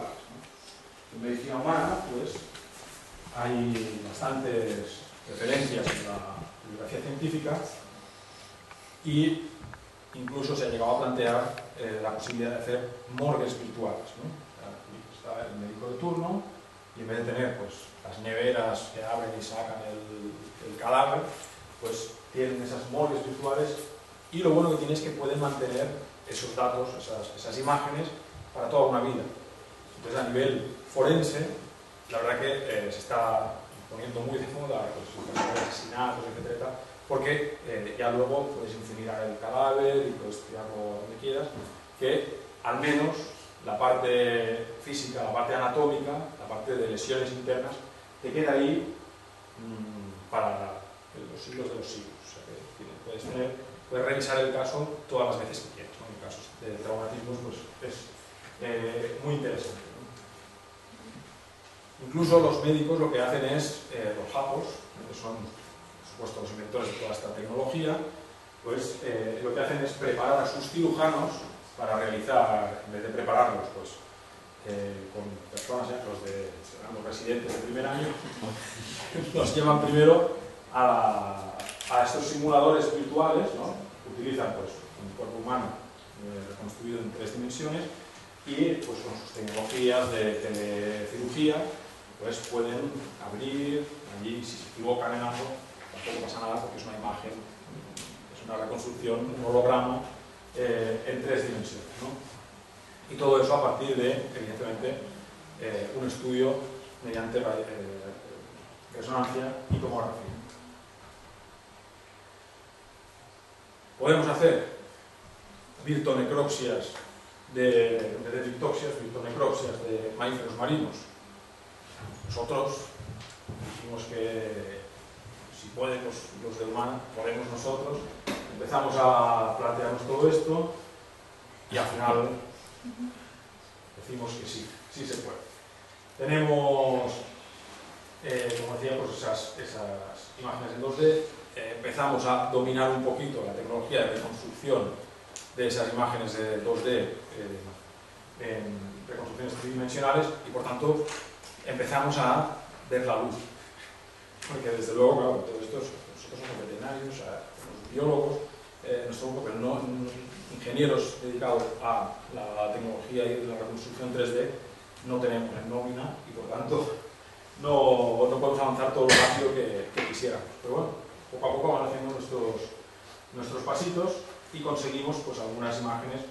virtuales, ¿no? En medicina humana, pues, hay bastantes referencias en la bibliografía científica y incluso se ha llegado a plantear la posibilidad de hacer morgues virtuales, ¿no? Está el médico de turno y en vez de tener pues, las neveras que abren y sacan el cadáver, pues tienen esas morgues virtuales y lo bueno que tiene es que pueden mantener esos datos, esas imágenes para toda una vida. Entonces a nivel forense, la verdad que se está poniendo muy de moda pues, casos de asesinatos, etcétera, porque ya luego puedes incinerar el cadáver y puedes tirarlo donde quieras, que al menos la parte física, la parte anatómica, la parte de lesiones internas, te queda ahí para los siglos de los siglos. O sea, que puedes revisar el caso todas las veces que quieras, ¿no? En casos de traumatismos pues, es muy interesante, ¿no? Incluso los médicos lo que hacen es, los japos, que son supuestos los inventores de toda esta tecnología, pues lo que hacen es preparar a sus cirujanos para realizar, en vez de prepararlos pues, con personas, los residentes de primer año, los llevan primero a estos simuladores virtuales, ¿no? Que utilizan pues, un cuerpo humano reconstruido en 3 dimensiones y pues, con sus tecnologías de cirugía pues, pueden abrir allí, si se equivocan en algo tampoco pasa nada porque es una imagen, es una reconstrucción, un holograma en 3 dimensiones, ¿no? Y todo eso a partir de, evidentemente, un estudio mediante resonancia y tomografía. Podemos hacer virtonecropsias de mamíferos marinos. Nosotros dijimos que si pueden los del mar, podemos nosotros. Empezamos a plantearnos todo esto y al final decimos que sí, sí se puede. Tenemos, como decía, pues esas imágenes en 2D. Empezamos a dominar un poquito la tecnología de reconstrucción de esas imágenes de 2D en reconstrucciones tridimensionales y por tanto empezamos a ver la luz. Porque desde luego, claro, todo esto nosotros somos veterinarios, somos biólogos, nuestro grupo, pero no ingenieros dedicados a la tecnología y la reconstrucción 3D, no tenemos en nómina y por tanto no podemos avanzar todo lo rápido que quisiéramos. Pero bueno, poco a poco van haciendo nuestros pasitos y conseguimos pues, algunas imágenes,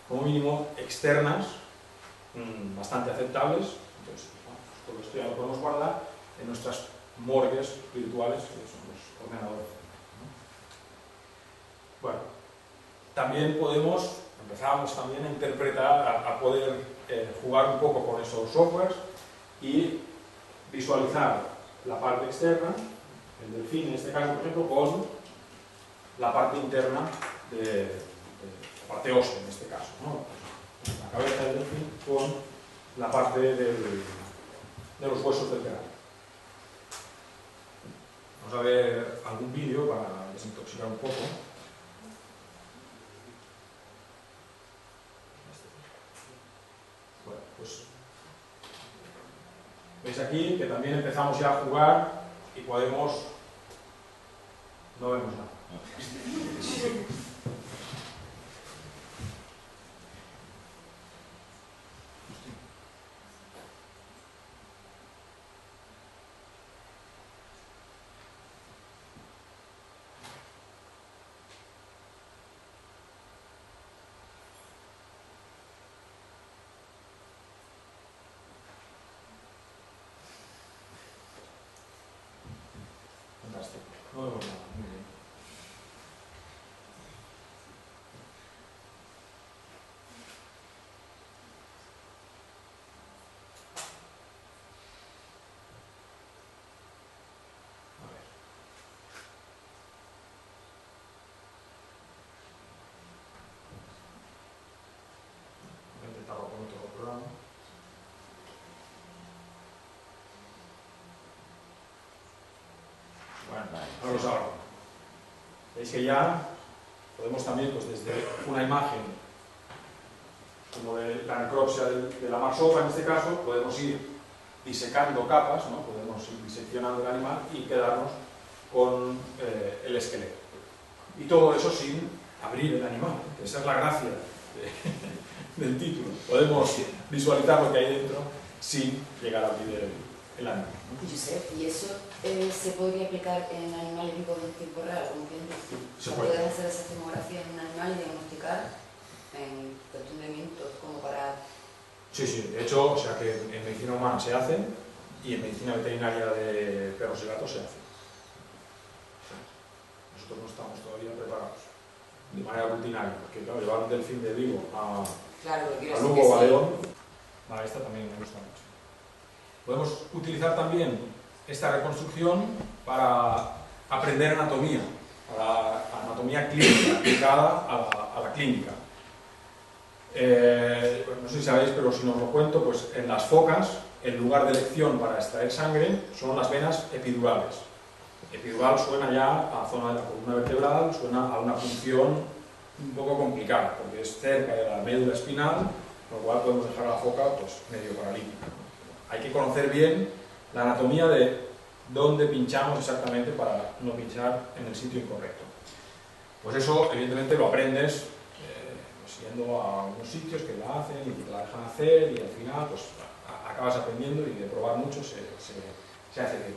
como mínimo, externas, bastante aceptables. Entonces, bueno, pues, todo esto ya lo podemos guardar en nuestras morgues virtuales, que son los ordenadores. Bueno, también empezamos también a interpretar, a poder jugar un poco con esos softwares y visualizar la parte externa, el delfín en este caso, por ejemplo, con la parte interna la parte ósea en este caso, ¿no? La cabeza del delfín con la parte de los huesos del cráneo. Vamos a ver algún vídeo para desintoxicar un poco. Bueno, pues veis aquí que también empezamos ya a jugar y podemos... No vemos nada. Fantástico. No vemos nada. Muy bien. Vamos ahora. Veis que ya podemos también, pues desde una imagen como de la necropsia de la marsopa en este caso, podemos ir disecando capas, ¿no? Podemos ir diseccionando el animal y quedarnos con el esqueleto. Y todo eso sin abrir el animal, que esa es la gracia del título. Podemos visualizar lo que hay dentro sin llegar a abrir el animal, ¿no? Josep, ¿y eso se podría aplicar en animales vivos en tiempo real? ¿Cómo que Se puede. ¿Puedes hacer esa tomografía en un animal y diagnosticar en cuestión de minutos como para...? Sí, sí, de hecho, o sea que en medicina humana se hace y en medicina veterinaria de perros y gatos se hace. Nosotros no estamos todavía preparados de manera rutinaria, porque claro, llevar un delfín de Vigo a Lugo o a León, esta también me gusta mucho. Podemos utilizar también esta reconstrucción para aprender anatomía, para anatomía clínica aplicada a la clínica. No sé si sabéis, pero si no os lo cuento, pues en las focas el lugar de elección para extraer sangre son las venas epidurales. Epidural suena ya a zona de la columna vertebral, suena a una función un poco complicada, porque es cerca de la médula espinal, con lo cual podemos dejar a la foca pues, medio paralítica. Hay que conocer bien la anatomía de dónde pinchamos exactamente para no pinchar en el sitio incorrecto. Pues eso, evidentemente, lo aprendes yendo a unos sitios que la hacen y te la dejan hacer y al final pues acabas aprendiendo y de probar mucho se hace bien.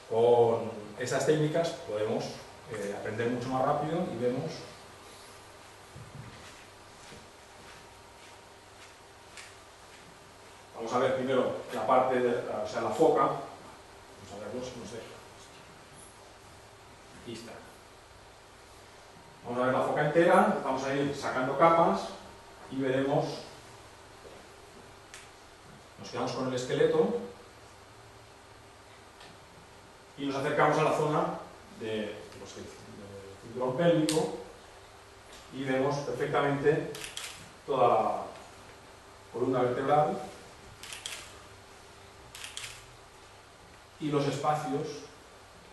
Con estas técnicas podemos aprender mucho más rápido y vemos vamos a ver primero la parte de o sea, la foca. Vamos a verlo si nos deja. Aquí está. Vamos a ver la foca entera, vamos a ir sacando capas y veremos, nos quedamos con el esqueleto y nos acercamos a la zona del cinturón pélvico y vemos perfectamente toda la columna vertebral y los espacios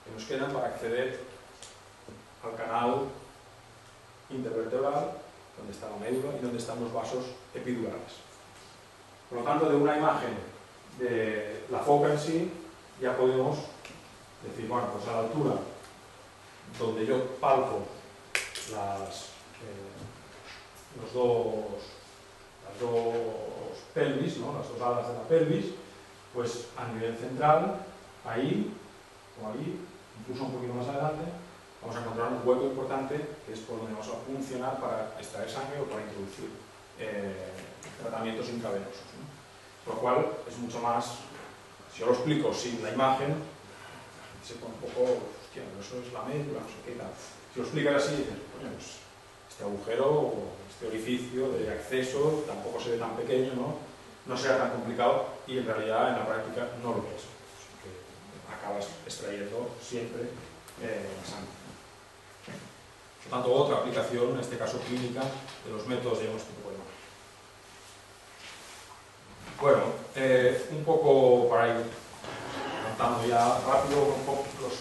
que nos quedan para acceder al canal intervertebral, donde está la médula y donde están los vasos epidurales. Por lo tanto, de una imagen de la foca en sí, ya podemos decir, bueno, pues a la altura donde yo palpo las dos pelvis, ¿no? Las dos alas de la pelvis, pues a nivel central, ahí o ahí, incluso un poquito más adelante, vamos a encontrar un hueco importante que es por donde vamos a funcionar para extraer sangre o para introducir tratamientos intravenosos, ¿no? Por lo cual es mucho más, si yo lo explico sin la imagen, se pone un poco, hostia, pero eso es la médula, no sé qué tal. Si lo explicas así, dices, coño, pues este agujero o este orificio de acceso tampoco se ve tan pequeño, ¿no? No será tan complicado y en realidad en la práctica no lo es. Porque acabas extrayendo siempre la sangre. Por tanto, otra aplicación, en este caso clínica, de los métodos diagnóstico de imagen. Bueno, un poco para ir contando ya rápido un poco los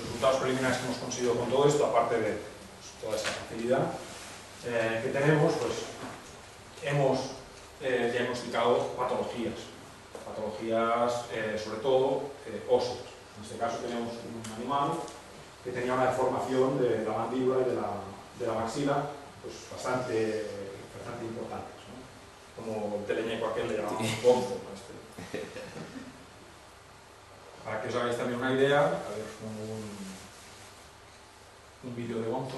resultados preliminares que hemos conseguido con todo esto, aparte de pues, toda esta facilidad que tenemos, pues hemos diagnosticado patologías sobre todo óseas. En este caso tenemos un animal que tenía una deformación de la mandíbula y de la maxila pues bastante importantes, ¿no? Como el teleñeco aquel le llamamos bonzo. Para que os hagáis también una idea, a ver, un vídeo de bonzo.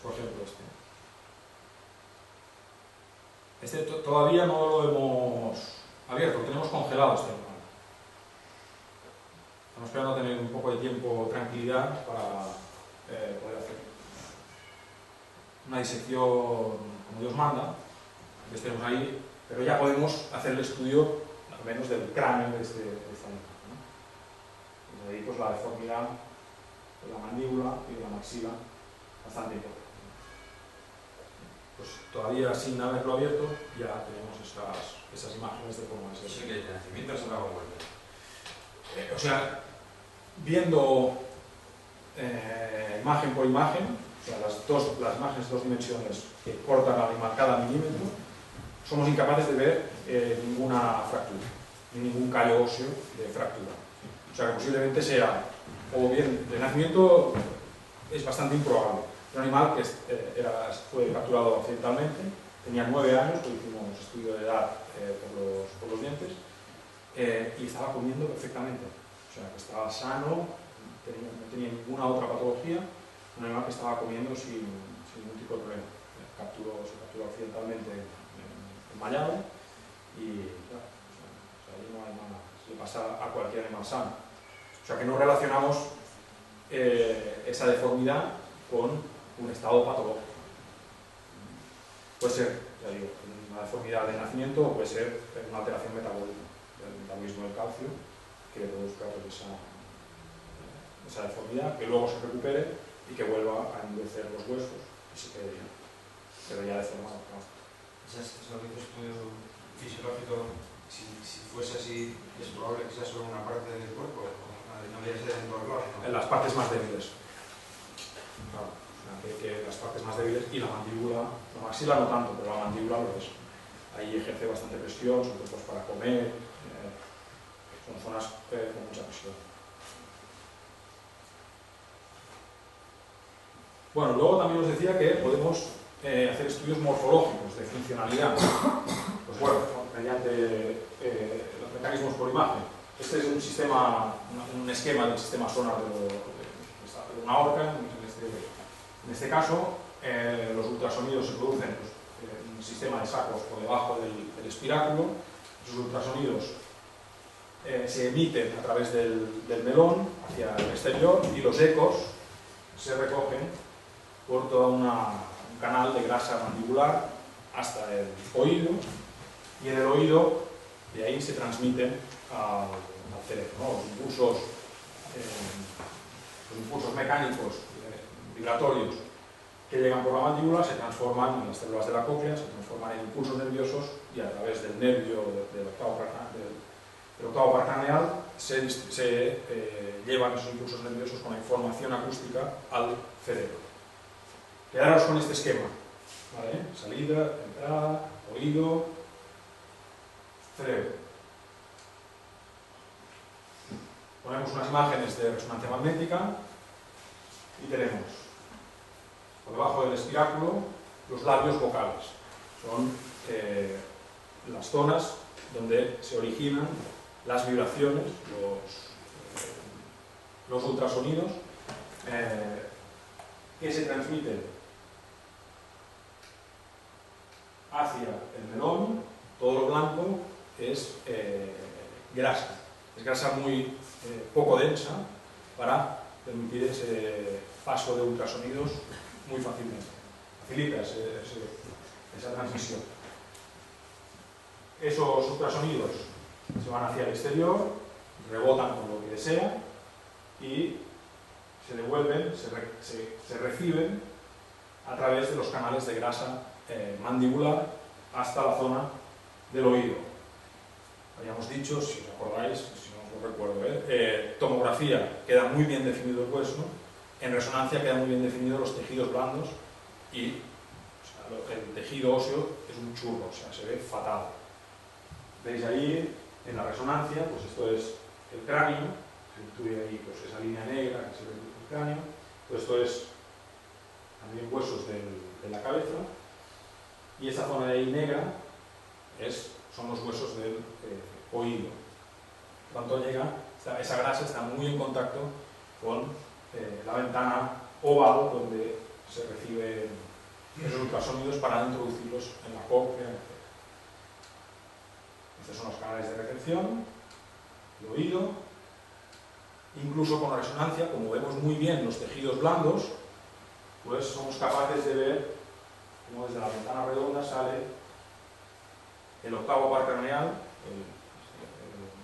Por ejemplo este todavía no lo hemos abierto, lo tenemos congelado este animal. Estamos esperando a tener un poco de tiempo, tranquilidad para poder hacer una disección como Dios manda, que estemos ahí, pero ya podemos hacer el estudio al menos del cráneo de este animal, ¿no? Y de ahí pues la deformidad de la mandíbula y de la maxila bastante importante. pues todavía sin haberlo abierto, ya tenemos esas imágenes de cómo es el... Sí, que de nacimiento se daba vuelta. O sea, viendo imagen por imagen, o sea, las imágenes de 2 dimensiones que cortan al animal cada milímetro, somos incapaces de ver ninguna fractura, ni ningún callo óseo de fractura. O sea, que posiblemente sea, o bien, de nacimiento es bastante improbable. Un animal que fue capturado accidentalmente, tenía 9 años, pues hicimos estudio de edad por los dientes, y estaba comiendo perfectamente. O sea, que estaba sano, no tenía ninguna otra patología, un animal que estaba comiendo sin ningún tipo de problema. Se capturó accidentalmente en Mallado y claro, o sea, ahí no hay nada, se le pasa a cualquier animal sano. O sea, que no relacionamos esa deformidad con un estado patológico. Puede ser, ya digo, una deformidad de nacimiento o puede ser una alteración metabólica del metabolismo del calcio que produzca pues, esa deformidad, que luego se recupere y que vuelva a endurecer los huesos y se quede bien, pero ya deformado. ¿No? ¿Sabes qué es lo que dices tú fisiológico? Si fuese así, es probable que sea solo una parte del cuerpo, no debería ser en todo el cuerpo. En las partes más débiles. Claro, que las partes más débiles y la mandíbula, la maxila no tanto, pero la mandíbula lo es. Ahí ejerce bastante presión, sobre todo para comer, son zonas con mucha presión. Bueno, luego también os decía que podemos hacer estudios morfológicos de funcionalidad, pues bueno, mediante los mecanismos por imagen. Este es un sistema, un esquema del sistema sonar de una orca. En este caso, los ultrasonidos se producen en un sistema de sacos por debajo del espiráculo. Esos ultrasonidos se emiten a través del melón hacia el exterior y los ecos se recogen por todo un canal de grasa mandibular hasta el oído, y en el oído de ahí se transmiten al cerebro, ¿no? Los impulsos mecánicos vibratorios que llegan por la mandíbula se transforman en las células de la cóclea, se transforman en impulsos nerviosos y a través del nervio del octavo par craneal se llevan esos impulsos nerviosos con la información acústica al cerebro. Quedaros con este esquema, ¿vale? Salida, entrada, oído, cerebro. Ponemos unas imágenes de resonancia magnética y tenemos por debajo del espiráculo los labios vocales. Son las zonas donde se originan las vibraciones, los ultrasonidos que se transmiten hacia el melón. Todo lo blanco es grasa. Es grasa muy poco densa para permitir ese paso de ultrasonidos muy fácilmente. Facilita esa transmisión. Esos ultrasonidos se van hacia el exterior, rebotan con lo que desea y se devuelven, se reciben a través de los canales de grasa mandibular hasta la zona del oído. Habíamos dicho, si os acordáis, si no os lo recuerdo, tomografía, queda muy bien definido el hueso, en resonancia quedan muy bien definidos los tejidos blandos y o sea, el tejido óseo es un churro, o sea, se ve fatal. Veis ahí en la resonancia, pues esto es el cráneo, se intuye ahí pues, esa línea negra que se ve en el cráneo, pues esto es también huesos de la cabeza, y esta zona de ahí negra son los huesos del oído. Por tanto, esa grasa está muy en contacto con la ventana oval donde se reciben esos ultrasonidos para introducirlos en la cóclea, etc. Estos son los canales de recepción, el oído. Incluso con la resonancia, como vemos muy bien los tejidos blandos, pues somos capaces de ver cómo desde la ventana redonda sale el octavo par craneal, el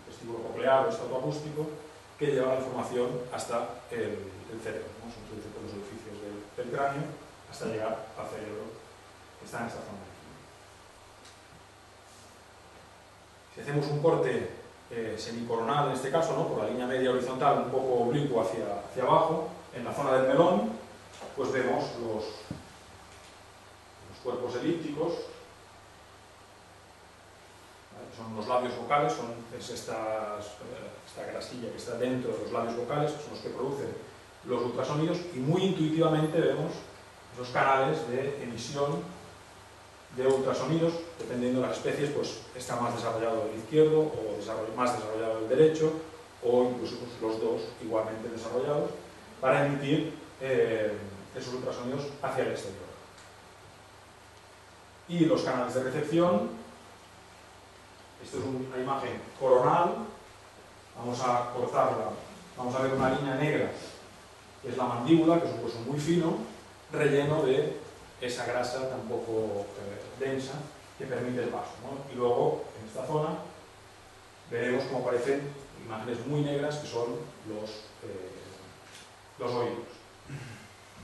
vestíbulo coclear o estatoacústico, que lleva la información hasta el cerebro, ¿no? Se introduce por los orificios del cráneo hasta llegar al cerebro que está en esta zona. Si hacemos un corte semicoronal en este caso, ¿no?, por la línea media horizontal un poco oblicuo hacia abajo, en la zona del melón, pues vemos los cuerpos elípticos, ¿vale?, son los labios vocales, es esta grasilla que está dentro de los labios vocales, que son los que producen los ultrasonidos, y muy intuitivamente vemos esos canales de emisión de ultrasonidos. Dependiendo de las especies, pues está más desarrollado el izquierdo o más desarrollado el derecho, o incluso pues, los dos igualmente desarrollados, para emitir esos ultrasonidos hacia el exterior. Y los canales de recepción, esto es una imagen coronal, vamos a cortarla, vamos a ver una línea negra, que es la mandíbula, que es un hueso muy fino, relleno de esa grasa tan poco densa que permite el paso, ¿no? Y luego, en esta zona, veremos cómo aparecen imágenes muy negras que son los oídos.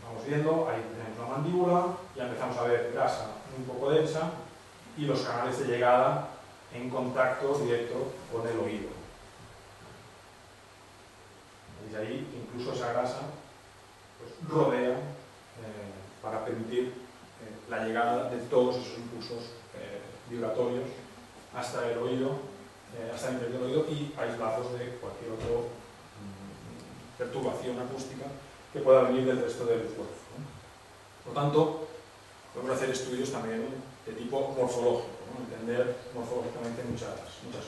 Vamos viendo, ahí tenemos la mandíbula, ya empezamos a ver grasa un poco densa y los canales de llegada en contacto directo con el oído. Desde ahí, incluso esa grasa pues, rodea para permitir la llegada de todos esos impulsos vibratorios hasta el oído, hasta el interior del oído, y aislados de cualquier otra perturbación acústica que pueda venir del resto del cuerpo, ¿no? Por lo tanto, podemos hacer estudios también de tipo morfológico, ¿no?, entender morfológicamente muchas cosas.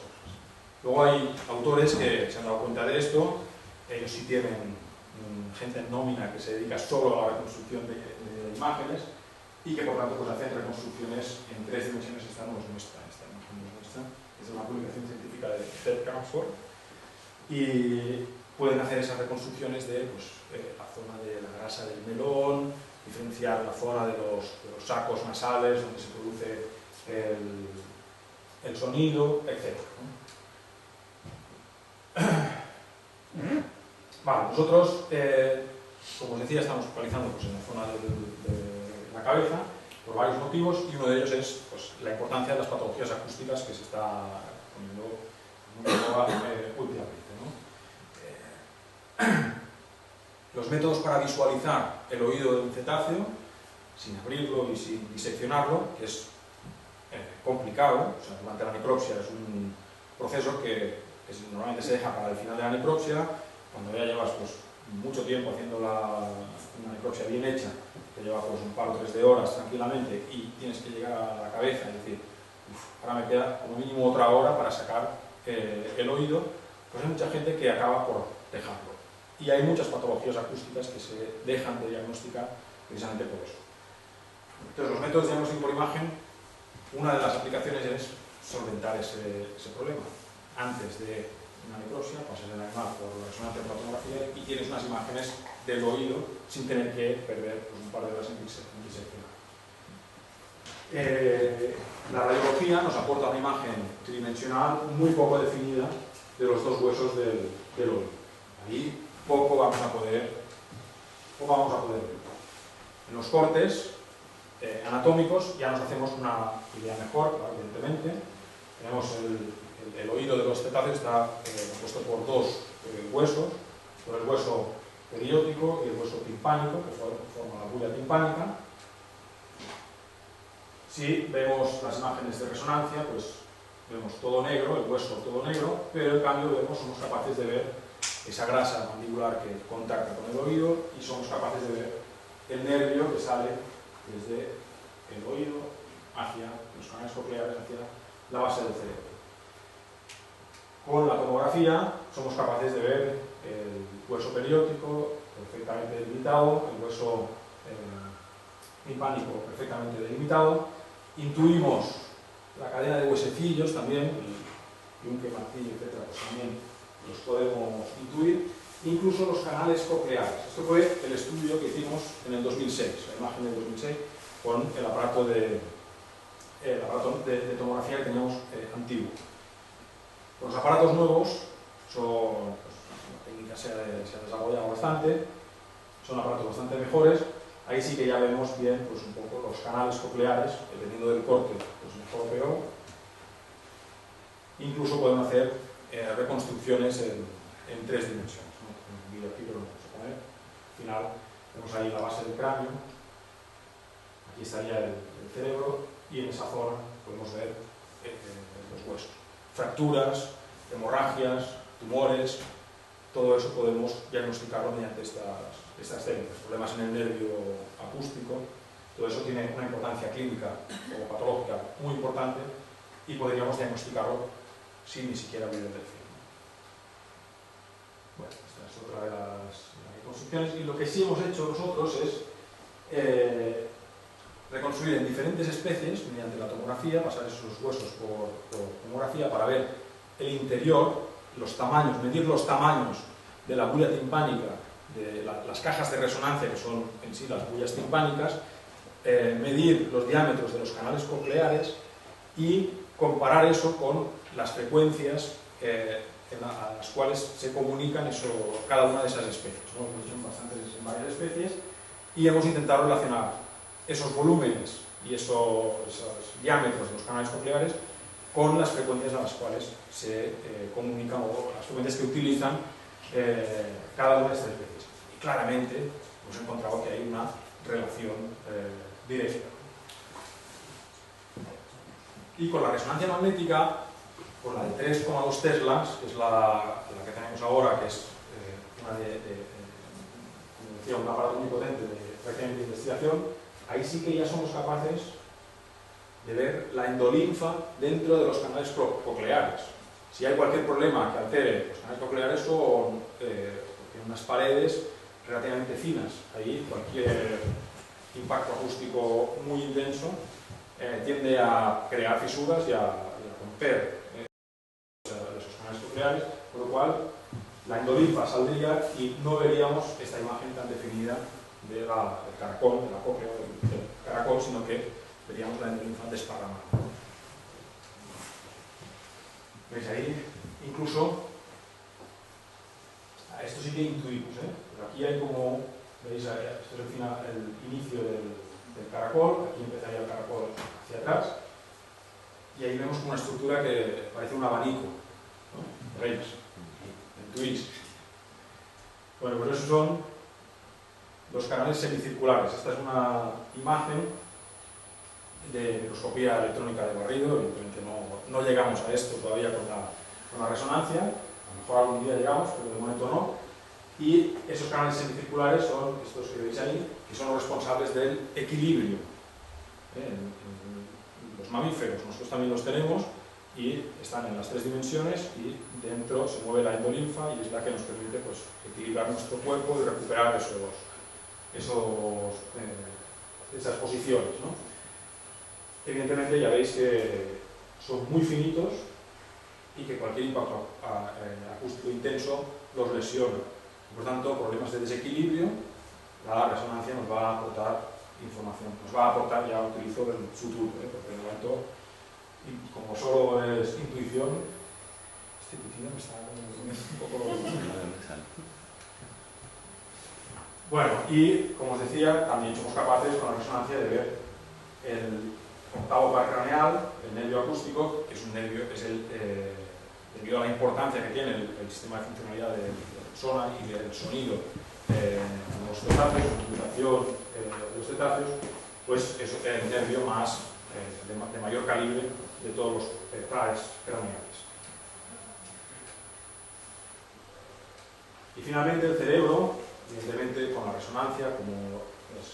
Luego hay autores que se han dado cuenta de esto, ellos sí tienen gente en nómina que se dedica solo a la reconstrucción de imágenes, y que por tanto pues, hacen reconstrucciones en 3 dimensiones. Esta no es nuestra, esta imagen no es nuestra, es de una publicación científica de Ted Crawford, y pueden hacer esas reconstrucciones de pues, la zona de la grasa del melón, diferenciar la zona de los sacos nasales donde se produce el sonido, etc., ¿no? Vale, nosotros, como os decía, estamos focalizando pues, en la zona de la cabeza por varios motivos, y uno de ellos es pues, la importancia de las patologías acústicas que se está poniendo muy de moda últimamente, ¿no? Los métodos para visualizar el oído de un cetáceo sin abrirlo y sin diseccionarlo, que es complicado, o sea, durante la necropsia es un proceso que normalmente se deja para el final de la necropsia, cuando ya llevas pues, mucho tiempo haciendo una necropsia bien hecha, que lleva pues, un par o 3 de horas tranquilamente, y tienes que llegar a la cabeza y decir, ahora me queda como mínimo otra hora para sacar el oído, pues hay mucha gente que acaba por dejarlo. Y hay muchas patologías acústicas que se dejan de diagnosticar precisamente por eso. Entonces, los métodos de diagnóstico por imagen, una de las aplicaciones es solventar ese problema. Antes de una necropsia, pasas el animal por la resonancia por la tomografía y tienes unas imágenes del oído sin tener que perder pues, un par de horas en diseccionar. La radiología nos aporta una imagen tridimensional muy poco definida de los dos huesos del oído. Ahí poco vamos a poder ver. En los cortes anatómicos ya nos hacemos una idea mejor, evidentemente. Tenemos el oído de los cetáceos está compuesto por 2 huesos, por el hueso periódico y el hueso timpánico, que forma la bulla timpánica. Si vemos las imágenes de resonancia, pues vemos todo negro, el hueso todo negro, pero en cambio somos capaces de ver esa grasa mandibular que contacta con el oído, y somos capaces de ver el nervio que sale desde el oído hacia los canales cocleares, hacia la base del cerebro. Con la tomografía somos capaces de ver el hueso periódico perfectamente delimitado, el hueso timpánico perfectamente delimitado, intuimos la cadena de huesecillos también, y un martillo, etc., pues también los podemos intuir, incluso los canales cocleares. Esto fue el estudio que hicimos en el 2006, la imagen del 2006, con el aparato de tomografía que teníamos antiguo. Los aparatos nuevos son, pues, la técnica se ha desarrollado bastante, son aparatos bastante mejores, ahí sí que ya vemos bien pues, un poco los canales cocleares, dependiendo del corte, pues mejor o peor. Incluso podemos hacer reconstrucciones en 3 dimensiones, ¿no? En un vídeo aquí, pero no vamos a poner. Al final, tenemos ahí la base del cráneo, aquí estaría el cerebro, y en esa zona podemos ver los huesos. Fracturas, hemorragias, tumores, todo eso podemos diagnosticarlo mediante estas técnicas. Problemas en el nervio acústico, todo eso tiene una importancia clínica o patológica muy importante y podríamos diagnosticarlo sin ni siquiera abrir el perfil. Bueno, esta es otra de las reconstrucciones, y lo que sí hemos hecho nosotros es reconstruir en diferentes especies mediante la tomografía, pasar esos huesos por tomografía para ver el interior, los tamaños, medir los tamaños de la bulla timpánica, de las cajas de resonancia que son en sí las bullas timpánicas, medir los diámetros de los canales cocleares y comparar eso con las frecuencias a las cuales se comunican cada una de esas especies, ¿no? Son bastantes en varias especies, y hemos intentado relacionar esos volúmenes y esos diámetros de los canales cocleares con las frecuencias a las cuales se comunican, o las frecuencias que utilizan cada una de estas especies. Y claramente hemos encontrado que hay una relación directa. Y con la resonancia magnética, con la de 3,2 teslas, que es la que tenemos ahora, que es como decía, un aparato muy potente de investigación, ahí sí que ya somos capaces de ver la endolinfa dentro de los canales cocleares. Si hay cualquier problema que altere los canales cocleares, son tienen unas paredes relativamente finas. Ahí cualquier impacto acústico muy intenso tiende a crear fisuras y a romper esos canales cocleares, por lo cual la endolinfa saldría y no veríamos esta imagen tan definida del caracol, de la cóclea del caracol, sino que veríamos la endolinfa desparramada. ¿Veis ahí? Incluso, esto sí que intuimos, pero aquí hay como, veis, esto es el inicio del caracol, aquí empezaría el caracol hacia atrás, y ahí vemos una estructura que parece un abanico, ¿no? ¿Veis? Intuís. Bueno, pues esos son los canales semicirculares. Esta es una imagen de microscopía electrónica de barrido. Evidentemente no llegamos a esto todavía con la resonancia, a lo mejor algún día llegamos, pero de momento no. Y esos canales semicirculares son estos que veis ahí, que son los responsables del equilibrio. En los mamíferos nosotros también los tenemos y están en las 3 dimensiones, y dentro se mueve la endolinfa y es la que nos permite pues, equilibrar nuestro cuerpo y recuperar esas posiciones, ¿no? Evidentemente ya veis que son muy finitos y que cualquier impacto acústico intenso los lesiona. Por tanto, problemas de desequilibrio, la resonancia nos va a aportar información, nos va a aportar, ya utilizo el futuro, porque de momento, como solo es intuición, este intuición me está un poco... Bueno, y como os decía, también somos capaces con la resonancia de ver el octavo par craneal, el nervio acústico, que es un nervio, debido a la importancia que tiene el sistema de funcionalidad del sonar y del sonido en los cetáceos, en la utilización de los cetáceos, pues es el nervio más de mayor calibre de todos los pares craneales. Y finalmente el cerebro, evidentemente con la resonancia, como es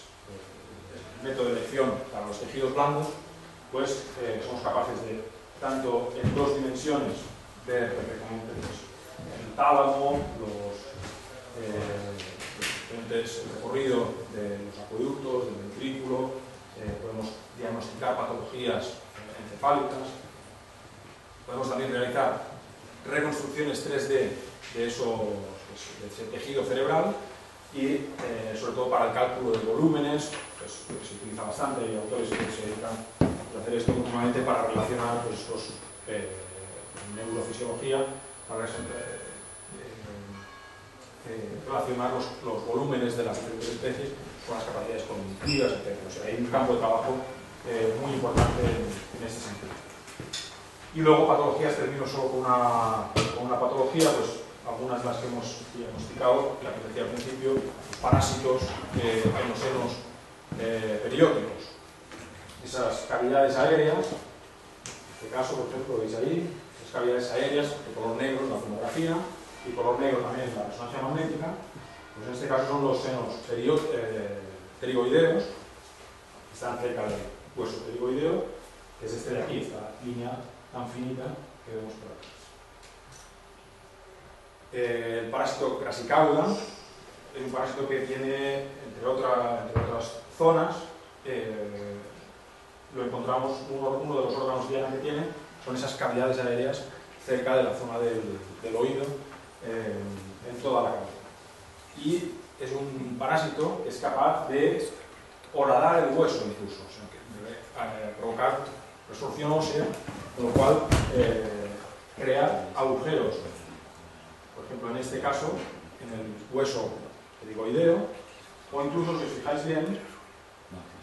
el método de elección para los tejidos blandos, pues somos capaces de, tanto en 2 dimensiones, ver perfectamente el tálamo, el recorrido de los acueductos, del ventrículo, podemos diagnosticar patologías encefálicas, podemos también realizar reconstrucciones 3D de ese tejido cerebral y sobre todo para el cálculo de volúmenes, pues, se utiliza bastante, hay autores que se dedican a hacer esto últimamente para relacionar pues, neurofisiología, para relacionar los volúmenes de las diferentes especies con las capacidades cognitivas, etc. O sea, hay un campo de trabajo muy importante en este sentido. Y luego patologías, termino solo con una patología, pues algunas de las que hemos diagnosticado, la que decía al principio, parásitos en los senos periódicos. Esas cavidades aéreas, en este caso, por ejemplo, veis ahí, esas cavidades aéreas de color negro en la tomografía y color negro también en la resonancia magnética, pues en este caso son los senos pterigoideos, que están cerca del hueso pterigoideo, que es este de aquí, esta línea tan finita que vemos por aquí. El parásito Crassicauda es un parásito que tiene, entre otras zonas, lo encontramos, uno de los órganos diana que tiene son esas cavidades aéreas cerca de la zona del oído, en toda la cabeza. Y es un parásito que es capaz de horadar el hueso incluso, o sea, que provocar resorción ósea, con lo cual crea agujeros. Por ejemplo, en este caso, en el hueso pterigoideo, o incluso, si os fijáis bien,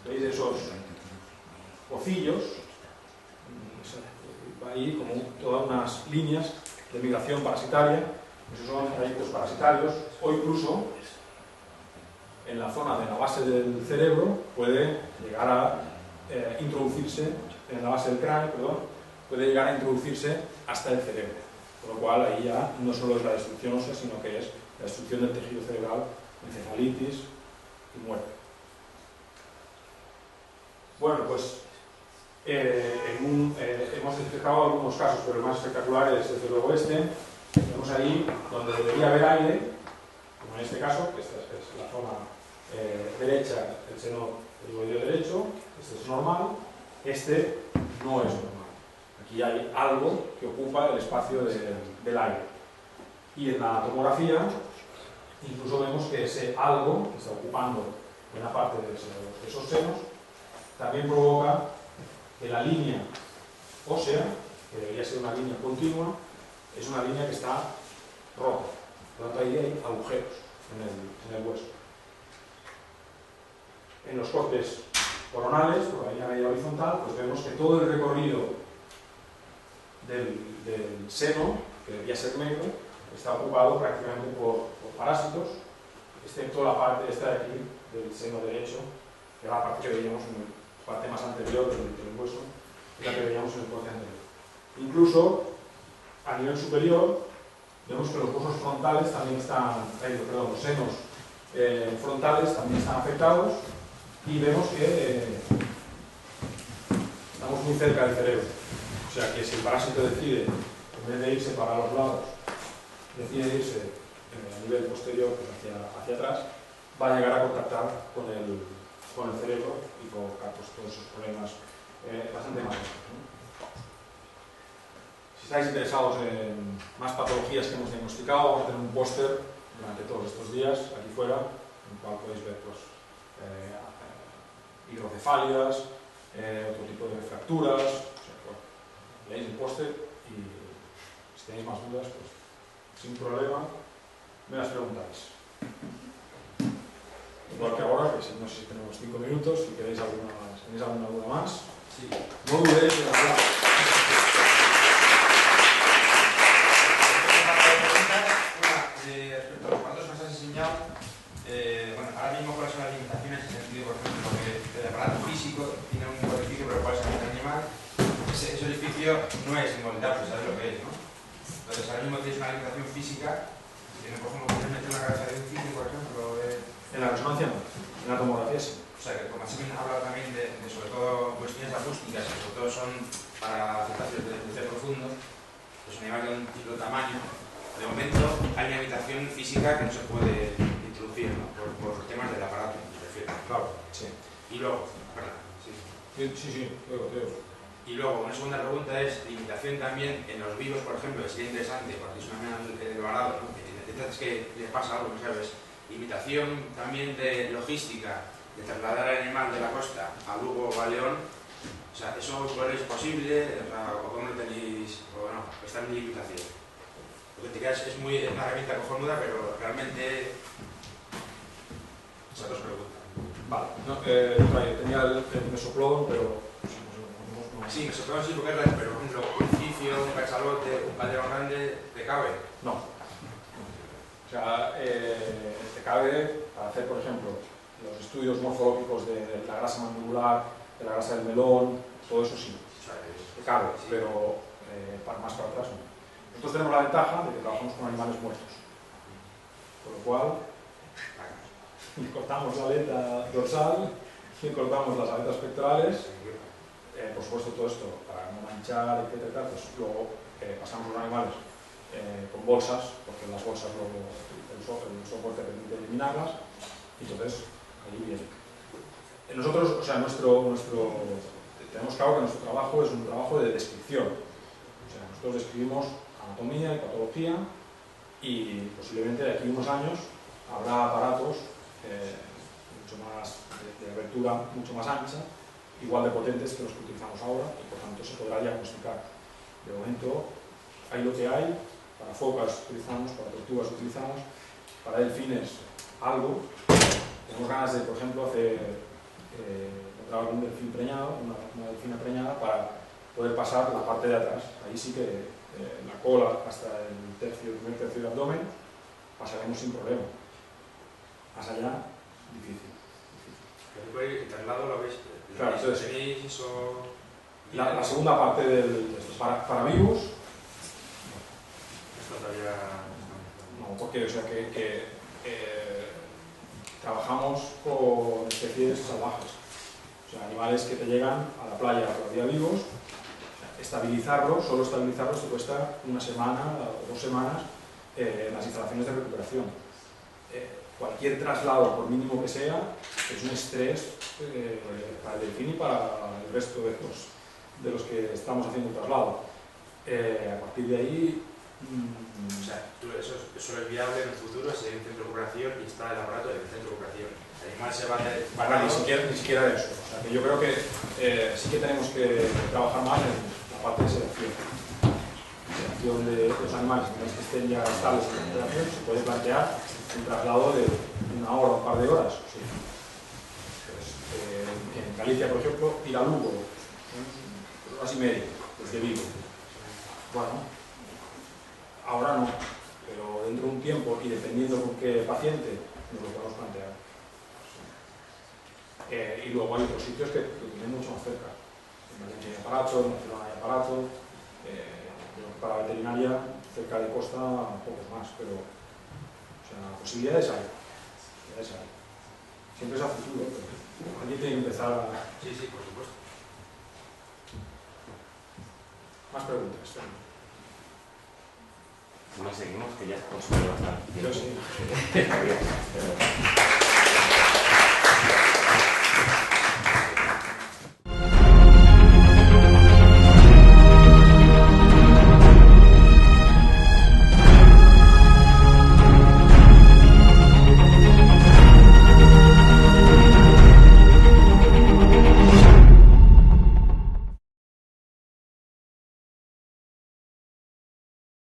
veis esos pocillos, ahí como todas unas líneas de migración parasitaria, esos son trayectos parasitarios, o incluso en la zona de la base del cerebro puede llegar a introducirse, en la base del cráneo, perdón, puede llegar a introducirse hasta el cerebro, con lo cual ahí ya no solo es la destrucción ósea, sino que es la destrucción del tejido cerebral, encefalitis y muerte. Bueno, pues hemos detectado algunos casos, pero el más espectacular es desde luego este. Vemos ahí donde debería haber aire, como en este caso, que esta es la zona derecha, el seno pterigoideo derecho, este es normal, este no es normal. Aquí hay algo que ocupa el espacio del aire. Y en la tomografía, incluso vemos que ese algo que está ocupando buena parte de esos senos, también provoca que la línea ósea, que debería ser una línea continua, es una línea que está rota. Por lo tanto, ahí hay agujeros en el hueso. En los cortes coronales, por la línea media horizontal, pues vemos que todo el recorrido del seno, que debería ser negro, está ocupado prácticamente por parásitos, excepto la parte esta de aquí, del seno derecho, que es la parte que veíamos en la parte más anterior del hueso, es la que veíamos en el corte anterior. Incluso, a nivel superior, vemos que los huesos frontales también están, los senos frontales también están afectados, y vemos que estamos muy cerca del cerebro. O sea que si el parásito decide, en vez de irse para los lados, decide irse a nivel posterior, pues hacia atrás, va a llegar a contactar con el cerebro y provocar pues, todos esos problemas bastante más graves, ¿no? Si estáis interesados en más patologías que hemos diagnosticado, vamos a tener un póster durante todos estos días aquí fuera, en el cual podéis ver pues, hidrocefalias, otro tipo de fracturas. O sea, bueno, leéis el póster y si tenéis más dudas, pues sin problema me las preguntáis. Igual que ahora, que no sé si tenemos 5 minutos, si queréis tenéis alguna duda más, Sí. no dudéis en hablar. Respecto a los cuantos nos has enseñado, bueno, ahora mismo cuáles son las limitaciones en el sentido, por ejemplo, que el aparato físico tiene un edificio, pero cuál es el animal, ese edificio no es inmovilizable, sabes lo que es, ¿no? Entonces ahora mismo tienes una limitación física, que por ejemplo puedes meter una cabeza de un cisne, por ejemplo, En la resonancia no, en la tomografía sí. o sea, que como así me habla también de sobre todo cuestiones acústicas, que sobre todo son para aceptaciones de profundo, los animales de un cierto tamaño, de momento hay una limitación física que no se puede introducir, ¿no? por temas del aparato, me refiero. Claro, sí. Y luego, perdón, sí. Sí, luego. Y luego, una segunda pregunta es limitación también en los vivos, por ejemplo, que sería interesante, porque es un animal varado, ¿no? Es que le pasa algo, ¿no sabes? Limitación también de logística, de trasladar al animal de la costa a Lugo o a León. O sea, ¿eso es posible? ¿O cómo lo tenéis? ¿O no? ¿Está en limitación? Porque te quedas, es una herramienta cojonuda, pero realmente... Esas dos preguntas. Vale, no, tenía el mesoplón, pero... Sí, mesoplón sí, porque pero por ejemplo, un cicio, un cachalote, un calderón grande, ¿te cabe? No. O sea, te cabe para hacer, por ejemplo, los estudios morfológicos de la grasa mandibular, de la grasa del melón, todo eso sí. O sea, Te cabe, sí. pero más para atrás no. Nosotros tenemos la ventaja de que trabajamos con animales muertos. Con lo cual, le cortamos la aleta dorsal, le cortamos las aletas pectorales, por supuesto todo esto para no manchar, etcétera, pues luego pasamos los animales con bolsas, porque en las bolsas luego el software te permite eliminarlas, y entonces ahí viene. Nosotros, o sea, tenemos claro que nuestro trabajo es un trabajo de descripción. O sea, nosotros describimos anatomía y patología, y posiblemente de aquí a unos años habrá aparatos mucho más de abertura mucho más ancha, igual de potentes que los que utilizamos ahora, y por tanto se podrá diagnosticar. De momento hay lo que hay, para focas utilizamos, para tortugas utilizamos, para delfines algo. Tenemos ganas de, por ejemplo, encontrar algún delfín preñado, una delfina preñada, para poder pasar la parte de atrás. Ahí sí que la cola hasta el primer tercio del abdomen pasaremos sin problema. Más allá, difícil. ¿El traslado lo veis? Claro, entonces, ¿Tenéis eso? La segunda parte de esto, para vivos, Esto todavía... no, porque o sea, trabajamos con especies salvajes, o sea, animales que te llegan a la playa todavía vivos. Estabilizarlos, solo estabilizarlos te cuesta una semana o 2 semanas en las instalaciones de recuperación. Cualquier traslado, por mínimo que sea, es un estrés para el delfín y para el resto de los que estamos haciendo el traslado. A partir de ahí... O sea, eso es viable en el futuro, si hay un centro de recuperación y está el aparato del centro de recuperación. El animal se va de... Bueno, ni siquiera eso. O sea, que yo creo que sí que tenemos que trabajar más en la parte de selección. Selección de los animales que estén ya estables en la recuperación, se puede plantear un traslado de 1 hora o un par de horas. Sí. Pues, en Galicia, por ejemplo, ir a Lugo, 2 horas y media, desde Vigo. Bueno, ahora no, pero dentro de un tiempo y dependiendo con qué paciente, nos lo podemos plantear. Y luego hay otros sitios que lo tienen mucho más cerca. En Valencia hay aparato, en Barcelona hay aparato, creo que para la veterinaria, cerca de costa, pocos más, pero o sea, posibilidades hay. Siempre es a futuro, pero alguien tiene que empezar a... Sí, por supuesto. Más preguntas. No seguimos, que ya hemos consumido bastante. Yo sí.